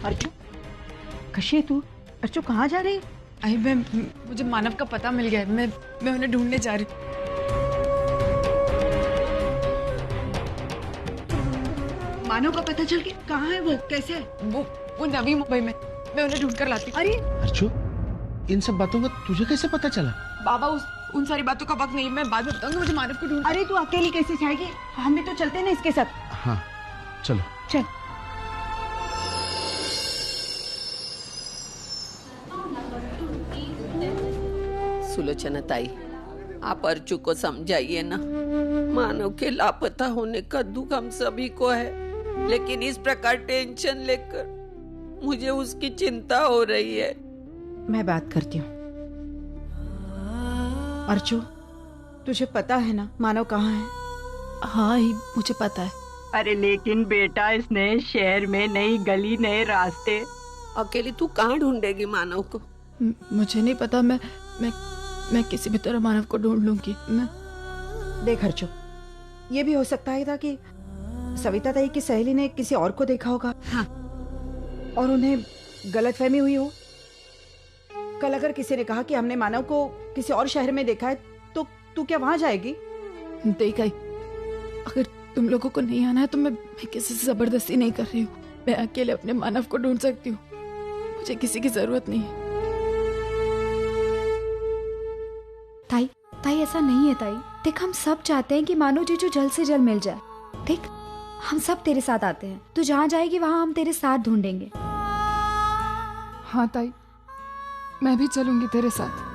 अर्चू, कशी है तू? अर्चू कहाँ जा रही? आई मुझे मानव का पता मिल गया है। मैं उन्हें ढूंढने जा रही हूँ। मानव का पता चल गया? कहाँ है वो? कैसे है? वो नवी मुंबई में। मैं उन्हें ढूंढ कर लाती हूँ। अरे अर्चू, इन सब बातों का तुझे कैसे पता चला? बाबा उन सारी बातों का वक्त नहीं, मैं बाद में बताऊंगी। मुझे मानव को ढूंढ। अरे तू अकेली कैसे जाएगी? हम भी तो चलते हैं ना इसके साथ। हाँ चलो चल। सुलोचना ताई, आप अर्चू को समझाइए ना। मानव के लापता होने का दुख हम सभी को है, लेकिन इस प्रकार टेंशन लेकर मुझे उसकी चिंता हो रही है। मैं बात करती हूँ। अर्चू, तुझे पता है ना मानव कहाँ है? हाँ ही मुझे पता है। अरे लेकिन बेटा, इस नए शहर में नई गली, नए रास्ते, अकेली तू कहाँ ढूंढेगी मानव को? मुझे नहीं पता। मैं किसी भी तरह मानव को ढूंढ लूंगी। मैं देख अर्चू, ये भी हो सकता है था कि सविता ताई की सहेली ने किसी और को देखा होगा। हाँ। और उन्हें गलतफहमी हुई हो। कल अगर किसी ने कहा कि हमने मानव को किसी और शहर में देखा है, तो तू क्या वहां जाएगी? देख आई, अगर तुम लोगों को नहीं आना है तो मैं किसी से जबरदस्ती नहीं कर रही हूँ। मैं अकेले अपने मानव को ढूंढ सकती हूँ। मुझे किसी की जरूरत नहीं है। ताई ऐसा नहीं है ताई। देख, हम सब चाहते हैं कि मानव जीजू जल्द से जल्द मिल जाए। देख, हम सब तेरे साथ आते हैं। तू जहाँ जाएगी वहाँ हम तेरे साथ ढूंढेंगे। हाँ ताई, मैं भी चलूंगी तेरे साथ।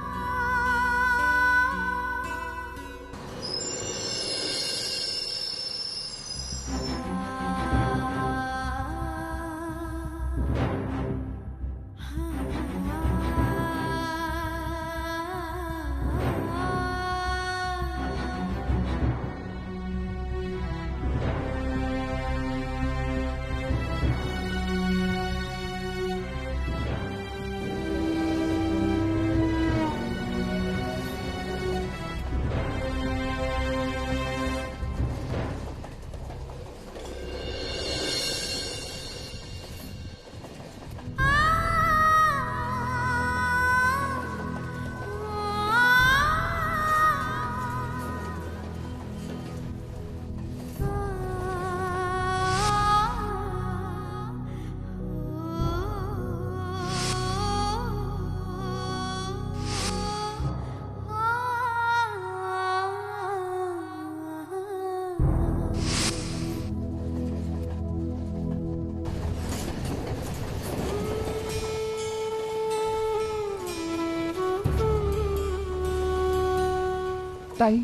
ताई,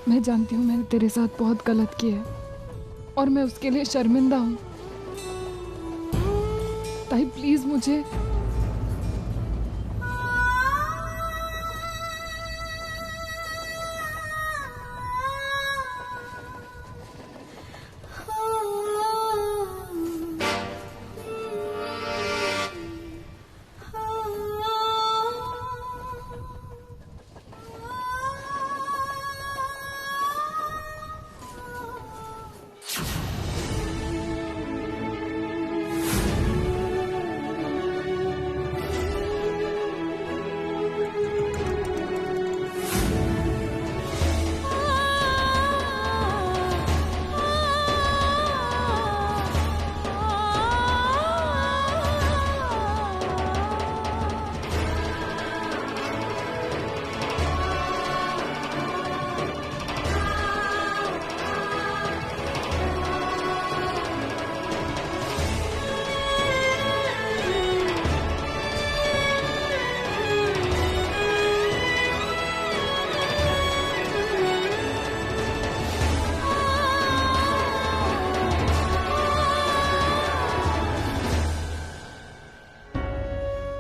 मैं जानती हूँ मैंने तेरे साथ बहुत गलत किया है और मैं उसके लिए शर्मिंदा हूँ। ताई प्लीज मुझे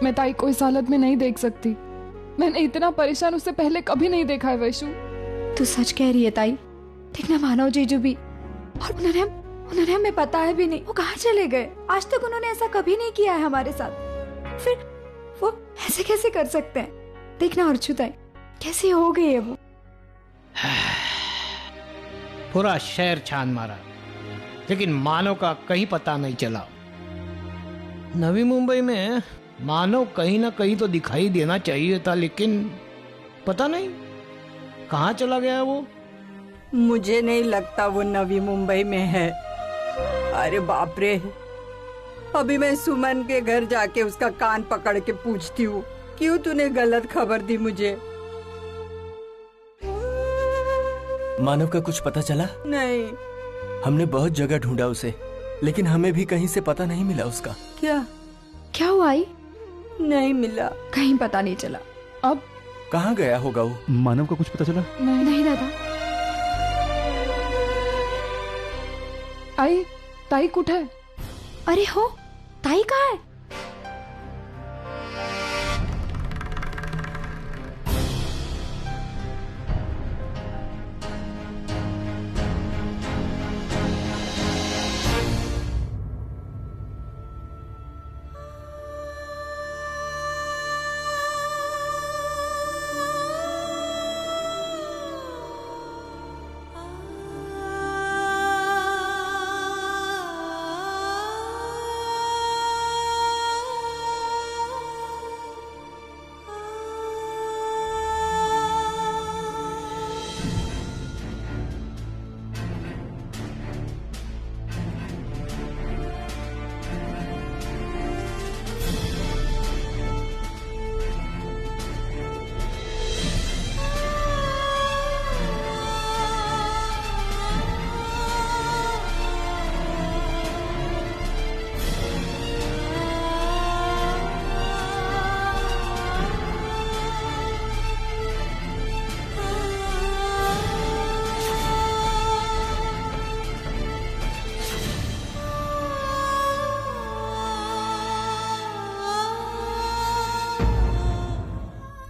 मैं ताई को इस हालत में नहीं देख सकती। मैंने इतना परेशान उसे पहले कभी नहीं देखा है वैशु। तू सच कह रही है ताई। देखना मानव जीजू भी, और उन्होंने हमें पता है भी नहीं वो कहाँ चले गए। आज तक उन्होंने ऐसा कभी नहीं किया है हमारे साथ, फिर वो ऐसे कैसे कर सकते हैं। देखना अर्चू ताई कैसी हो गई है वो। पूरा शहर छान मारा, लेकिन मानव का कहीं पता नहीं चला। नवी मुंबई में मानव कहीं ना कहीं तो दिखाई देना चाहिए था, लेकिन पता नहीं कहाँ चला गया वो। मुझे नहीं लगता वो नवी मुंबई में है। अरे बाप रे, अभी मैं सुमन के घर जाके उसका कान पकड़ के पूछती हूँ, क्यों तूने गलत खबर दी मुझे। मानव का कुछ पता चला? नहीं। हमने बहुत जगह ढूंढा उसे, लेकिन हमें भी कहीं से पता नहीं मिला उसका। क्या हुआ आई? नहीं मिला, कहीं पता नहीं चला। अब कहाँ गया होगा वो? मानव का कुछ पता चला? नहीं दादा। आई, ताई कुठे है? अरे हो, ताई कहाँ है?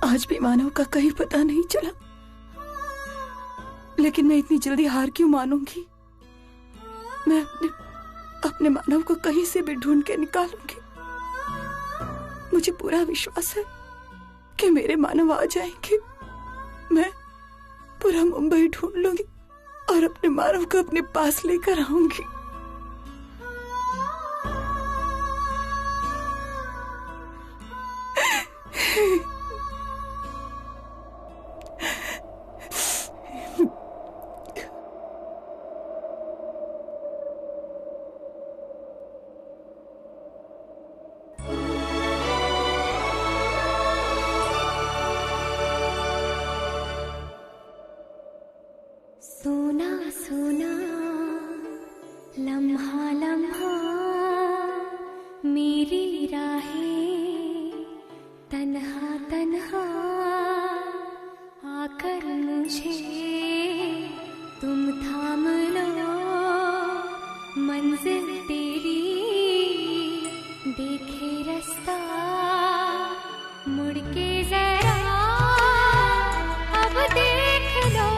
आज भी मानव का कहीं पता नहीं चला, लेकिन मैं इतनी जल्दी हार क्यों मानूंगी। मैं अपने मानव को कहीं से भी ढूंढ के निकालूंगी। मुझे पूरा विश्वास है कि मेरे मानव आ जाएंगे। मैं पूरा मुंबई ढूंढ लूंगी और अपने मानव को अपने पास लेकर आऊंगी। सोना सोना लम्हा लम्हा मेरी राहें तन्हा तन्हा आकर मुझे तुम थाम लो। मंजिल तेरी देखे रास्ता मुड़ के जरा अब देख लो।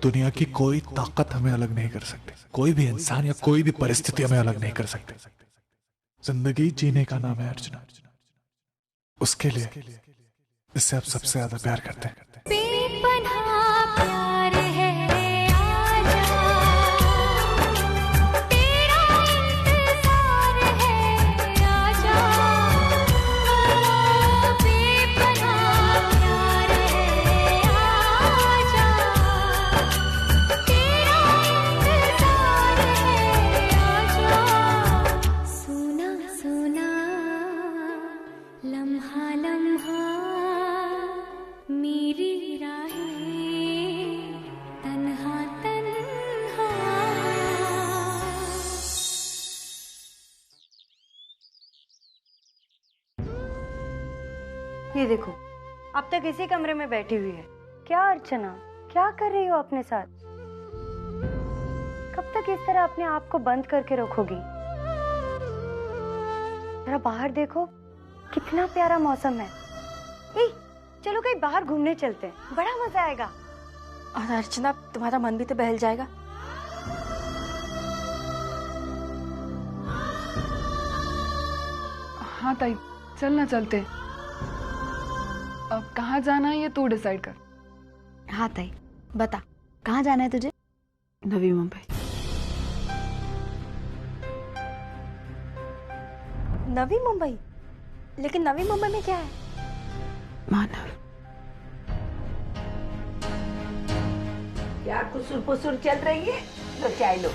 दुनिया की कोई ताकत हमें अलग नहीं कर सकती, कोई भी इंसान या कोई भी परिस्थिति हमें अलग नहीं कर सकती। जिंदगी जीने का नाम है अर्चना, उसके लिए इससे आप सबसे ज्यादा प्यार करते हैं। ये देखो, अब तक इसी कमरे में बैठी हुई है। क्या अर्चना, क्या कर रही हो अपने साथ? कब तक इस तरह अपने आप को बंद करके रखोगी? जरा बाहर देखो, कितना प्यारा मौसम है। चलो कहीं बाहर घूमने चलते हैं, बड़ा मजा आएगा। और अर्चना, तुम्हारा मन भी तो बहल जाएगा। हाँ ताई, चलना चलते। अब कहाँ जाना है ये तू डिसाइड कर। हाँ ताई, बता कहाँ जाना है तुझे? नवी मुंबई। नवी मुंबई? लेकिन नवी मुंबई में क्या है? मानव। क्या कुसुर पुसुर चल रही है? लो चाय लो।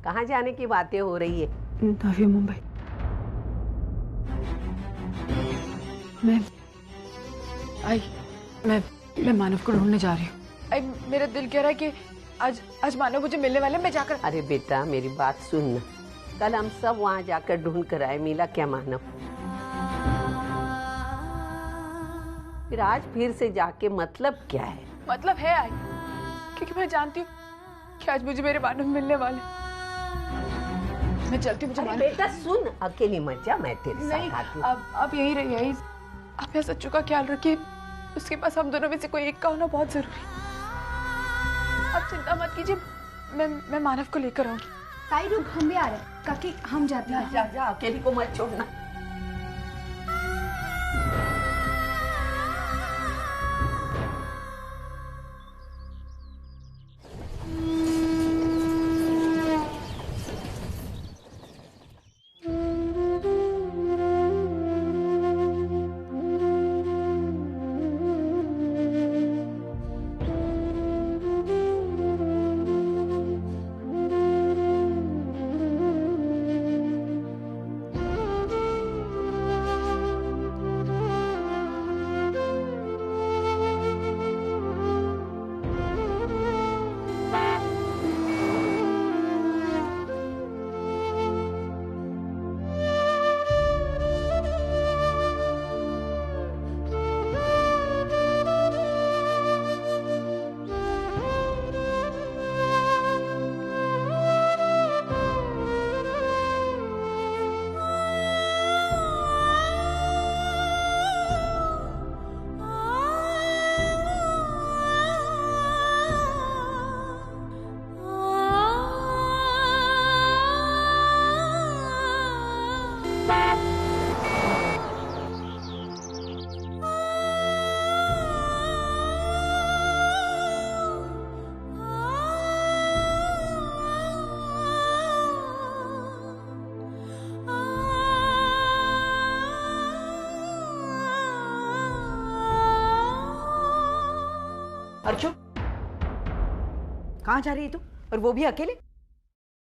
कहाँ जाने की बातें हो रही है? नवी मुंबई। मैं मानव को ढूंढने जा रही हूँ। मेरा दिल कह रहा है कि आज मानव मुझे मिलने वाले, मैं जाकर। अरे बेटा मेरी बात सुन, कल हम सब वहाँ जाकर ढूंढ कर आए, मिला क्या मानव? फिर आज फिर से जाके मतलब क्या है? मतलब है आई, क्योंकि मैं जानती हूँ कि आज मुझे मेरे मानव मिलने वाले। मैं चलती हूँ। मुझे बेटा सुन, अकेली मत जा, मैं तेरे नहीं, साथ आती हूँ। अब यही रहिए। आप यहाँ सच्चू का ख्याल रखिए, उसके पास हम दोनों में से कोई एक का होना बहुत जरूरी है। आप चिंता मत कीजिए, मैं मानव को लेकर आऊंगी। ताई रुक, हम भी आ रहे हैं। काकी हम जाते हैं। जा जा, अकेली को मत छोड़ना। अर्चु, कहाँ जा रही है तू? और वो भी अकेले?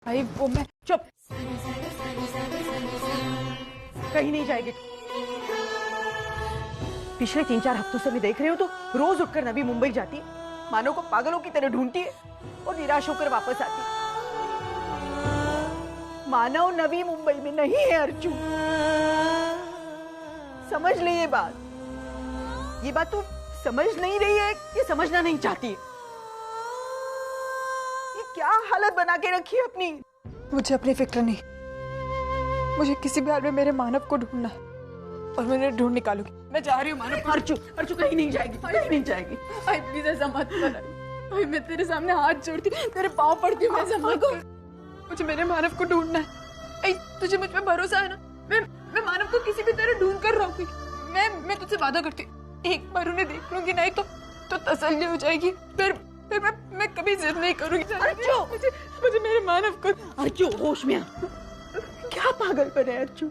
भाई वो मैं। चुप, कहीं नहीं जाएगी। पिछले 3-4 हफ्तों से मैं देख रही हूँ तो रोज उठकर नवी मुंबई जाती है, मानव को पागलों की तरह ढूंढती है और निराश होकर वापस आती है। मानव नवी मुंबई में नहीं है अर्चु, समझ ले ये बात तू समझ नहीं रही है कि समझना नहीं चाहती है? ये क्या हालत बना के रखी है अपनी? मुझे अपनी फिक्र नहीं, मुझे किसी भी हाल में मेरे मानव को ढूंढना है और मैं उन्हें ढूंढ निकालूंगी। मैं जा रही हूँ मानव। अर्चु कहीं नहीं जाएगी, कहीं नहीं जाएगी। भाई प्लीज ऐसा मत कर भाई, मैं तेरे सामने हाथ जोड़ती हूँ, तेरे पाँव पड़ती हूँ, ऐसा मत कर। मुझे मेरे मानव को ढूंढना है। तुझे मुझ पे भरोसा है ना? मैं मानव को किसी भी तरह ढूंढ कर रहूंगी। मैं तुझसे वादा करती हूँ, एक बार उन्हें देख लूंगी नहीं तो तसल्ली हो जाएगी। फिर मैं कभी जिद नहीं करूंगी। अर्चु, मुझे मेरे मानव को। अर्चु होश में आ, क्या पागलपन है अर्चु?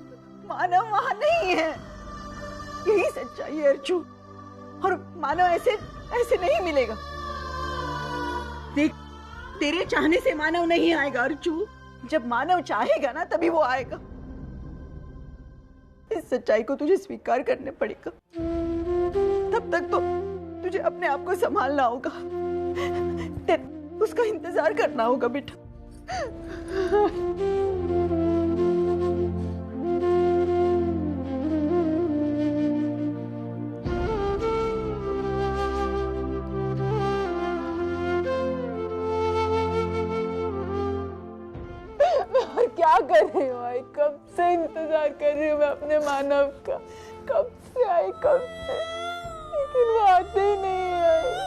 मानव वहां नहीं है, यही सच्चाई है अर्चु। और मानव ऐसे नहीं मिलेगा। देख, तेरे चाहने से मानव नहीं आएगा अर्चु, जब मानव चाहेगा ना तभी वो आएगा। इस सच्चाई को तुझे स्वीकार करने पड़ेगा, तब तक तो तुझे अपने आप को संभालना होगा, उसका इंतजार करना होगा बेटा। क्या कर रही हूँ आई? कब से इंतजार कर रही हूँ मैं अपने मानव का, कब से आई, कब से, लेकिन वो आते ही नहीं है।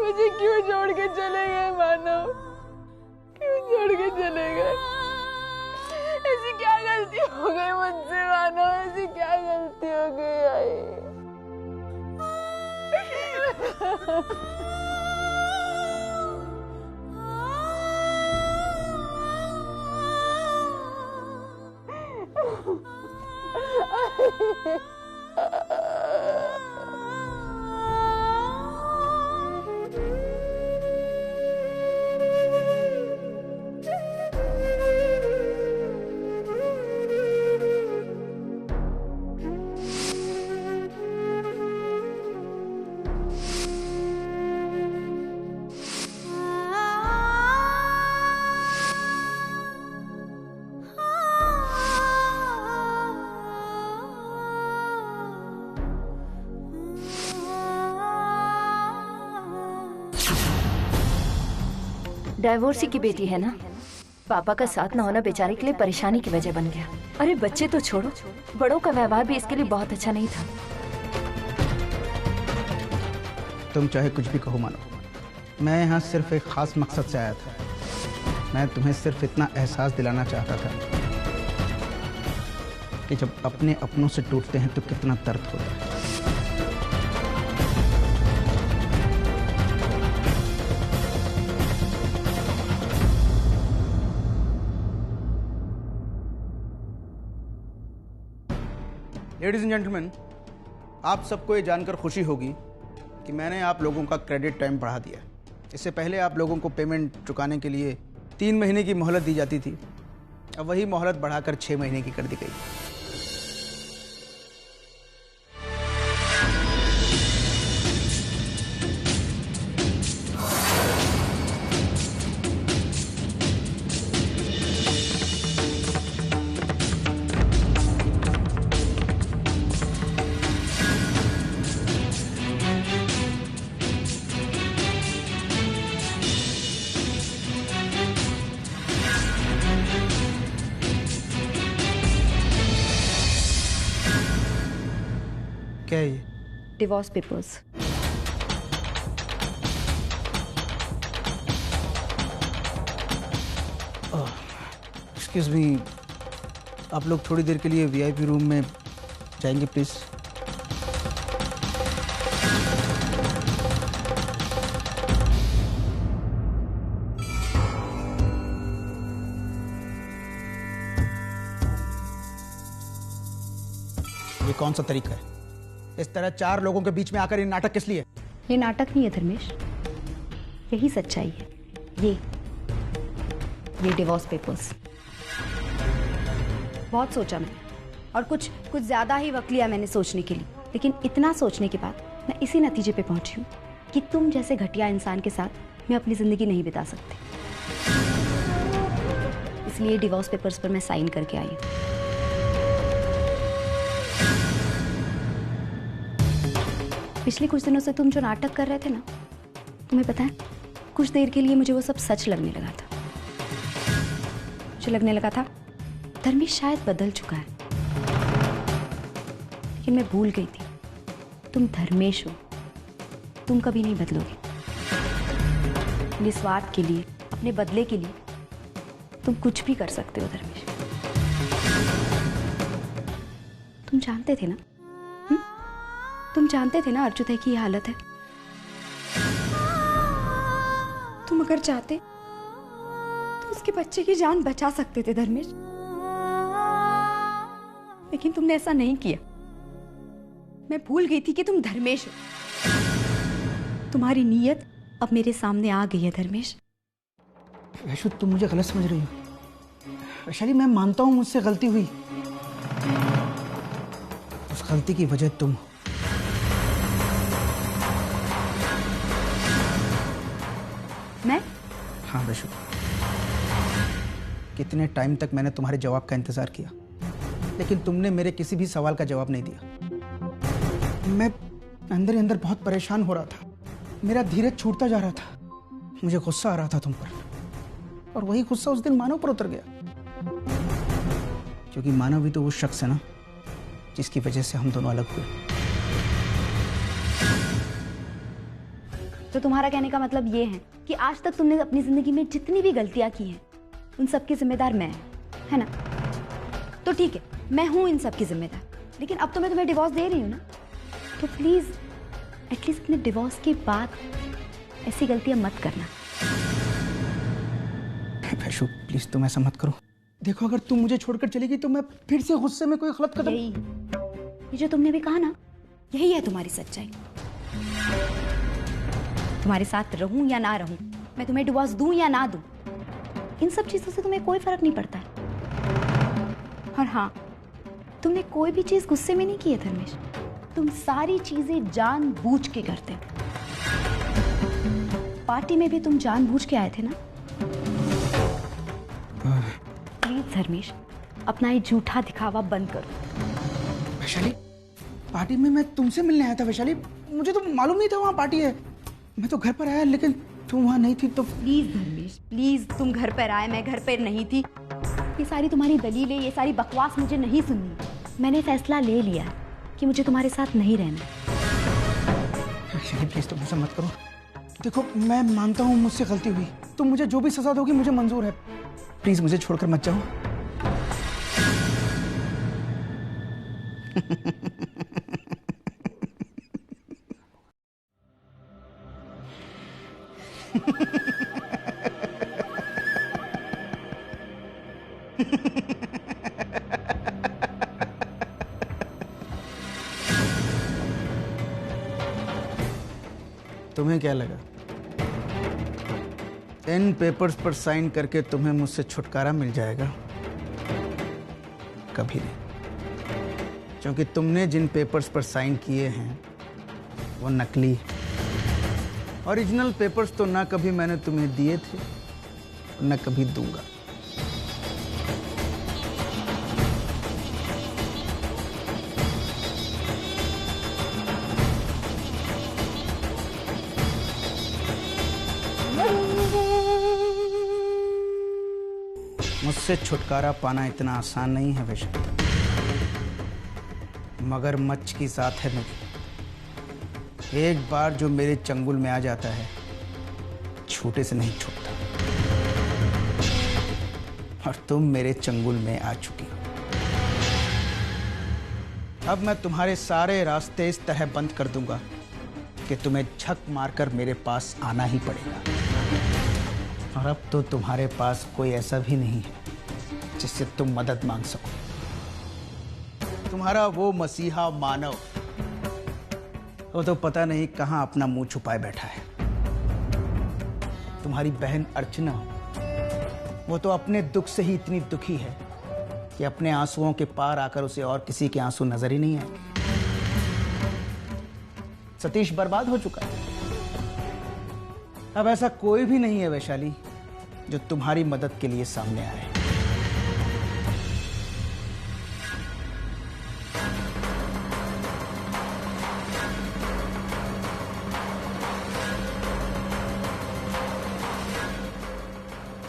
मुझे क्यों छोड़ के चले गए मानव? क्यों छोड़ के चले गए? डाइवोर्सी की बेटी है ना, पापा का साथ ना होना बेचारे के लिए परेशानी की वजह बन गया। अरे बच्चे तो छोड़ो, बड़ों का व्यवहार भी इसके लिए बहुत अच्छा नहीं था। तुम चाहे कुछ भी कहो मानो, मैं यहाँ सिर्फ एक खास मकसद से आया था। मैं तुम्हें सिर्फ इतना एहसास दिलाना चाहता था कि जब अपने अपनों से टूटते हैं तो कितना दर्द होता है। लेडीज एंड जेंटलमैन, आप सबको ये जानकर खुशी होगी कि मैंने आप लोगों का क्रेडिट टाइम बढ़ा दिया। इससे पहले आप लोगों को पेमेंट चुकाने के लिए 3 महीने की मोहलत दी जाती थी, अब वही मोहलत बढ़ाकर 6 महीने की कर दी गई। क्या है ये? Divorce papers. एक्सक्यूज मी, आप लोग थोड़ी देर के लिए वीआईपी रूम में जाएंगे प्लीज। ये कौन सा तरीका है? इस तरह 4 लोगों के बीच में आकर ये नाटक किस लिए? ये नाटक नहीं है धर्मेश, यही सच्चाई है। ये डिवोर्स पेपर्स। बहुत सोचा मैंने और कुछ ज्यादा ही वक्त लिया मैंने सोचने के लिए, लेकिन इतना सोचने के बाद मैं इसी नतीजे पे पहुंची हूँ कि तुम जैसे घटिया इंसान के साथ मैं अपनी जिंदगी नहीं बिता सकती। इसलिए डिवोर्स पेपर्स पर मैं साइन करके आई हूँ। पिछले कुछ दिनों से तुम जो नाटक कर रहे थे ना, तुम्हें पता है कुछ देर के लिए मुझे वो सब सच लगने लगा था। मुझे लगने लगा था धर्मेश शायद बदल चुका है, लेकिन मैं भूल गई थी तुम धर्मेश हो, तुम कभी नहीं बदलोगे। निस्वार्थ के लिए, अपने बदले के लिए तुम कुछ भी कर सकते हो धर्मेश। तुम जानते थे ना, तुम जानते थे ना अर्जुन की ये हालत है। तुम अगर चाहते तो उसके बच्चे की जान बचा सकते थे धर्मेश, लेकिन तुमने ऐसा नहीं किया। मैं भूल गई थी कि तुम धर्मेश हो। तुम्हारी नीयत अब मेरे सामने आ गई है धर्मेश। वैशु, तुम मुझे गलत समझ रही हो। वैशाली, मैं मानता हूं मुझसे गलती हुई, उस गलती की वजह तुम हो। मैं? हाँ वैशु, कितने टाइम तक मैंने तुम्हारे जवाब का इंतजार किया, लेकिन तुमने मेरे किसी भी सवाल का जवाब नहीं दिया। मैं अंदर ही अंदर बहुत परेशान हो रहा था, मेरा धीरज छूटता जा रहा था, मुझे गुस्सा आ रहा था तुम पर, और वही गुस्सा उस दिन मानव पर उतर गया। क्योंकि मानव भी तो वो शख्स है ना जिसकी वजह से हम दोनों अलग हुए। तो तुम्हारा कहने का मतलब ये है कि आज तक तुमने अपनी जिंदगी में जितनी भी गलतियां की हैं उन सब की जिम्मेदार मैं है ना? तो ठीक है, मैं हूं इन सब की जिम्मेदार, लेकिन अब तो मैं तुम्हें डिवोर्स दे रही हूं ना, तो प्लीज एटलीस्ट अपने डिवोर्स के बाद ऐसी गलतियां मत करना। वैशु प्लीज तुम ऐसा मत करो। देखो अगर तुम मुझे छोड़कर चली गई तो मैं फिर से गुस्से में कोई गलत कदम। ये जो तुमने भी कहा ना, यही है तुम्हारी सच्चाई। तुम्हारे साथ रहूं या ना रहूं, मैं तुम्हें डिवोर्स दूं या ना दूं, इन सब चीजों से तुम्हें कोई फर्क नहीं पड़ता। और हाँ, तुमने कोई भी चीज गुस्से में नहीं की है धर्मेश। तुम सारी चीजें जानबूझ के करते हो। पार्टी में भी तुम जानबूझ के आए थे ना। प्लीज धर्मेश, अपना ये झूठा दिखावा बंद करो। वैशाली, पार्टी में मैं तुमसे मिलने आया था। वैशाली, मुझे तो मालूम नहीं था वहाँ पार्टी है। मैं तो घर पर आया, लेकिन तुम वहाँ नहीं थी तो। प्लीज धर्मेश प्लीज, तुम घर पर आए, मैं घर पर नहीं थी। ये सारी तुम्हारी दलीलें, ये सारी बकवास मुझे नहीं सुननी। मैंने फैसला ले लिया कि मुझे तुम्हारे साथ नहीं रहना। वैशाली प्लीज तुम ऐसा मत करो। देखो मैं मानता हूँ मुझसे गलती हुई, तुम मुझे जो भी सजा दोगी मुझे मंजूर है। प्लीज मुझे छोड़कर मत जाओ। तुम्हें क्या लगा इन पेपर्स पर साइन करके तुम्हें मुझसे छुटकारा मिल जाएगा? कभी नहीं, क्योंकि तुमने जिन पेपर्स पर साइन किए हैं वो नकली। ओरिजिनल पेपर्स तो ना कभी मैंने तुम्हें दिए थे, न कभी दूंगा। मुझसे छुटकारा पाना इतना आसान नहीं है वैशाली। मगरमच्छ की साथ है मेरी। एक बार जो मेरे चंगुल में आ जाता है, छूटे से नहीं छूटता। और तुम मेरे चंगुल में आ चुकी हो। अब मैं तुम्हारे सारे रास्ते इस तरह बंद कर दूंगा कि तुम्हें झक मारकर मेरे पास आना ही पड़ेगा। और अब तो तुम्हारे पास कोई ऐसा भी नहीं है जिससे तुम मदद मांग सको। तुम्हारा वो मसीहा मानव, वो तो पता नहीं कहां अपना मुंह छुपाए बैठा है। तुम्हारी बहन अर्चना, वो तो अपने दुख से ही इतनी दुखी है कि अपने आंसुओं के पार आकर उसे और किसी के आंसू नजर ही नहीं आए। सतीश बर्बाद हो चुका है। अब ऐसा कोई भी नहीं है वैशाली जो तुम्हारी मदद के लिए सामने आए।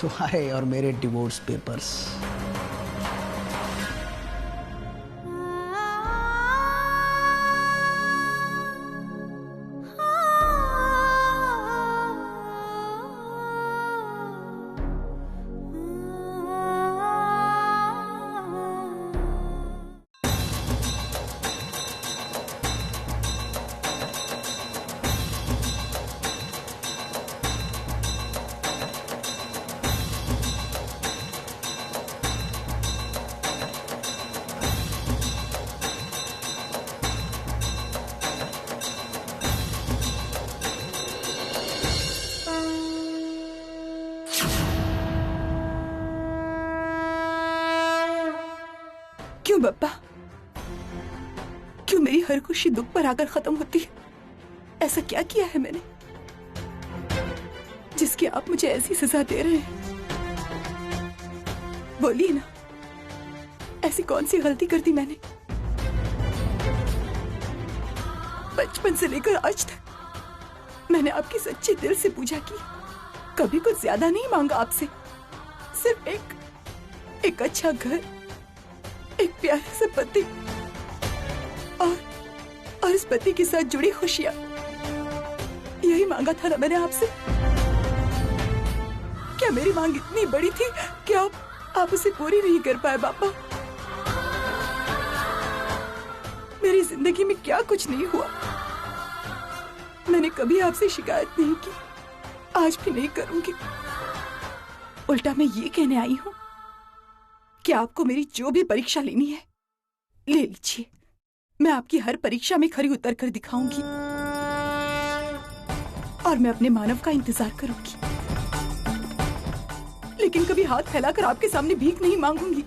तुम्हारे और मेरे डिवोर्स पेपर्स। क्यों बप्पा, क्यों मेरी हर खुशी दुख पर आकर खत्म होती है? ऐसा क्या किया है मैंने जिसकी आप मुझे ऐसी सजा दे रहे हैं? बोलिए ना, ऐसी कौन सी गलती कर दी मैंने? बचपन से लेकर आज तक मैंने आपकी सच्चे दिल से पूजा की, कभी कुछ ज्यादा नहीं मांगा आपसे। सिर्फ एक अच्छा घर, एक प्यारे से पति और इस पति के साथ जुड़ी खुशियां, यही मांगा था ना मैंने आपसे। क्या मेरी मांग इतनी बड़ी थी कि आप उसे पूरी नहीं कर पाए बापा? मेरी जिंदगी में क्या कुछ नहीं हुआ, मैंने कभी आपसे शिकायत नहीं की, आज भी नहीं करूंगी। उल्टा मैं ये कहने आई हूं कि आपको मेरी जो भी परीक्षा लेनी है ले लीजिए। मैं आपकी हर परीक्षा में खरी उतर कर दिखाऊंगी और मैं अपने मानव का इंतजार करूंगी, लेकिन कभी हाथ फैलाकर आपके सामने भीख नहीं मांगूंगी।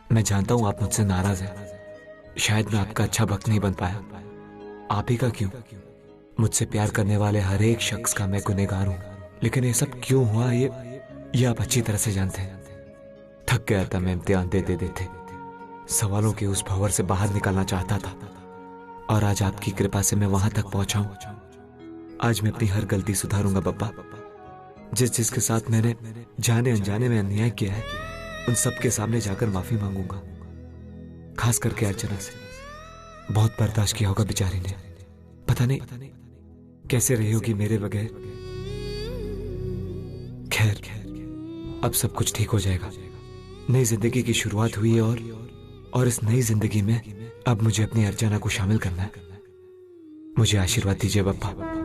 मैं जानता हूं आप मुझसे नाराज हैं। शायद मैं आपका अच्छा भक्त नहीं बन पाया। आप ही का क्यों? मुझसे प्यार करने वाले हर एक शख्स का मैं गुनहगार हूं, लेकिन ये सब क्यों हुआ ये आप अच्छी तरह से जानते हैं। थक गया था मैं इम्तिहान दे देते। सवालों के उस भंवर से बाहर निकलना चाहता था और आज आपकी कृपा से मैं वहां तक पहुंचा हूं। आज मैं अपनी हर गलती सुधारूंगा बब्बा। जिसके साथ मैंने जाने अनजाने में अन्याय किया है उन सब के सामने जाकर माफी मांगूंगा, खास करके अर्चना से। बहुत बर्दाश्त किया होगा बेचारी ने, पता नहीं कैसे रही होगी मेरे बगैर। खैर अब सब कुछ ठीक हो जाएगा। नई जिंदगी की शुरुआत हुई है और इस नई जिंदगी में अब मुझे अपनी अर्चना को शामिल करना है। मुझे आशीर्वाद दीजिए बप्पा।